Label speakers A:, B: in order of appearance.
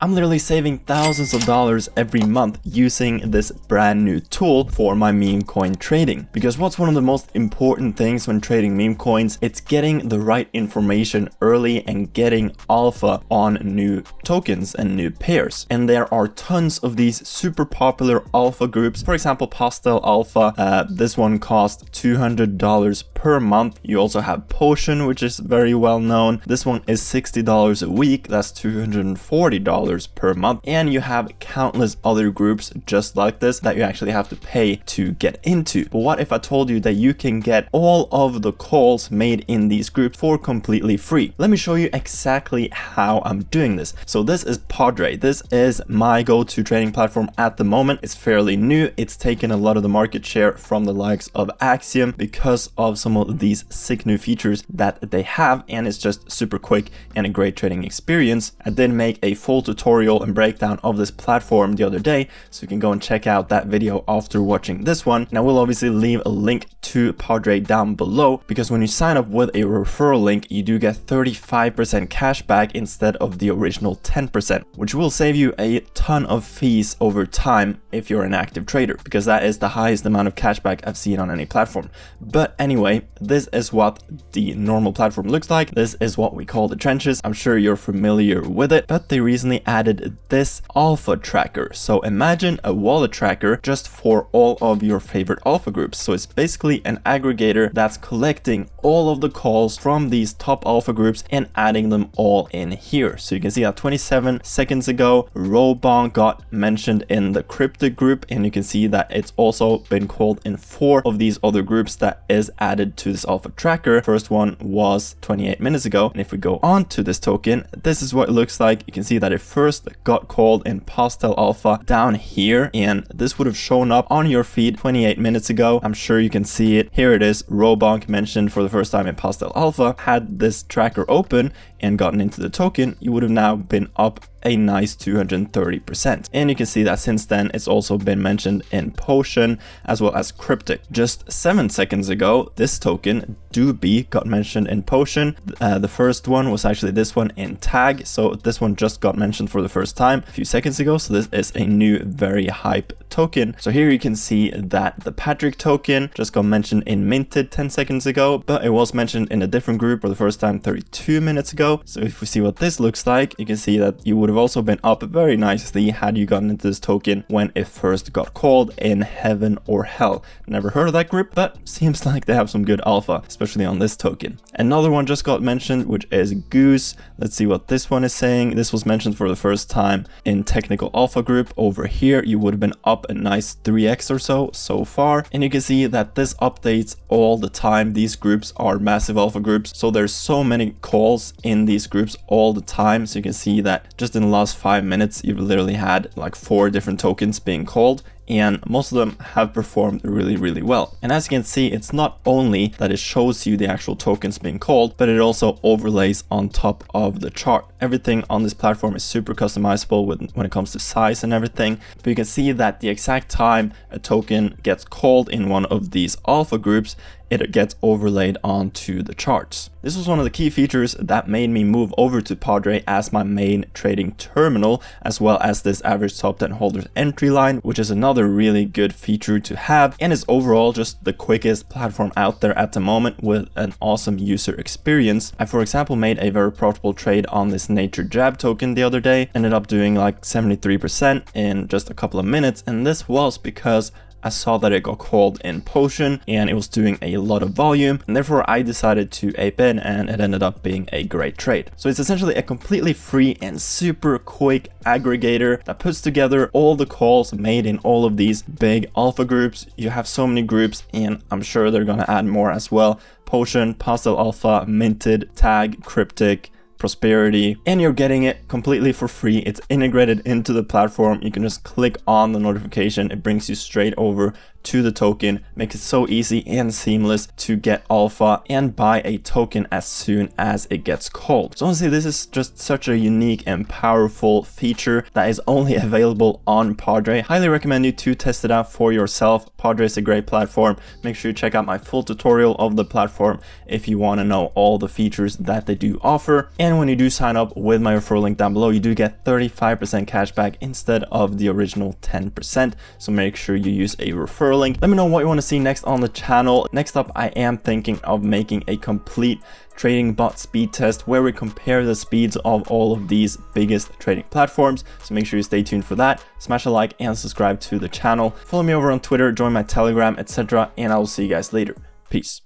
A: I'm literally saving thousands of dollars every month using this brand new tool for my meme coin trading. Because what's one of the most important things when trading meme coins? It's getting the right information early and getting alpha on new tokens and new pairs. And there are tons of these super popular alpha groups. For example, Pastel Alpha, this one costs $200 per month. You also have Potion, which is very well known. This one is $60 a week. That's $240 per month, and you have countless other groups just like this that you actually have to pay to get into. But what if I told you that you can get all of the calls made in these groups for completely free? Let me show you exactly how I'm doing this. So this is Padre. This is my go-to trading platform at the moment. It's fairly new. It's taken a lot of the market share from the likes of Axiom because of some of these sick new features that they have, and it's just super quick and a great trading experience. I did make a full tutorial and breakdown of this platform the other day, so you can go and check out that video after watching this one. And I will obviously leave a link to Padre down below, because when you sign up with a referral link, you do get 35% cash back instead of the original 10%, which will save you a ton of fees over time if you're an active trader, because that is the highest amount of cash back I've seen on any platform. But anyway, this is what the normal platform looks like. This is what we call the trenches. I'm sure you're familiar with it, but they recently added this alpha tracker. So imagine a wallet tracker just for all of your favorite alpha groups. So it's basically an aggregator that's collecting all of the calls from these top alpha groups and adding them all in here. So you can see that 27 seconds ago, Robon got mentioned in the cryptic group, and you can see that it's also been called in 4 of these other groups that is added to this alpha tracker. First one was 28 minutes ago. And if we go on to this token, this is what it looks like. You can see that it first got called in Pastel Alpha down here, and this would have shown up on your feed 28 minutes ago. I'm sure you can see it. Here it is. Robonk mentioned for the first time in Pastel Alpha. Had this tracker open and gotten into the token, you would have now been up a nice 230%. And you can see that since then it's also been mentioned in Potion as well as Cryptic. Just 7 seconds ago, this token Doobie got mentioned in Potion. The first one was actually this one in Tag, so this one just got mentioned for the first time a few seconds ago. So this is a new very hype token. So here you can see that the Patrick token just got mentioned in Minted 10 seconds ago, but it was mentioned in a different group for the first time 32 minutes ago. So if we see what this looks like, you can see that you would have also been up very nicely had you gotten into this token when it first got called in Heaven or Hell. Never heard of that group, but seems like they have some good alpha, especially on this token. Another one just got mentioned, which is Goose. Let's see what this one is saying. This was mentioned for the first time in Technical Alpha group. Over here, you would have been up a nice 3x or so far. And you can see that this updates all the time. These groups are massive alpha groups, so there's so many calls in these groups all the time. So you can see that just in the last 5 minutes, you've literally had like 4 different tokens being called, and most of them have performed really well. And as you can see, it's not only that it shows you the actual tokens being called, but it also overlays on top of the chart. Everything on this platform is super customizable when it comes to size and everything. But you can see that the exact time a token gets called in one of these alpha groups, it gets overlaid onto the charts. This was one of the key features that made me move over to Padre as my main trading terminal, as well as this average top 10 holders entry line, which is another really good feature to have, and is overall just the quickest platform out there at the moment with an awesome user experience. I, for example, made a very profitable trade on this Nature Jab token the other day, ended up doing like 73% in just a couple of minutes, and this was because I saw that it got called in Potion and it was doing a lot of volume, and therefore I decided to ape in, and it ended up being a great trade. So it's essentially a completely free and super quick aggregator that puts together all the calls made in all of these big alpha groups. You have so many groups, and I'm sure they're gonna add more as well. Potion, Pastel Alpha, Minted, Tag, Cryptic, Prosperity, and you're getting it completely for free. It's integrated into the platform. You can just click on the notification. It brings you straight over to the token, makes it so easy and seamless to get alpha and buy a token as soon as it gets called. So honestly, this is just such a unique and powerful feature that is only available on Padre. Highly recommend you to test it out for yourself. Padre is a great platform. Make sure you check out my full tutorial of the platform if you want to know all the features that they do offer. And And when you do sign up with my referral link down below, you do get 35% cash back instead of the original 10%. So make sure you use a referral link. Let me know what you want to see next on the channel. Next up, I am thinking of making a complete trading bot speed test where we compare the speeds of all of these biggest trading platforms. So make sure you stay tuned for that. Smash a like and subscribe to the channel. Follow me over on Twitter, join my Telegram, etc. And I will see you guys later. Peace.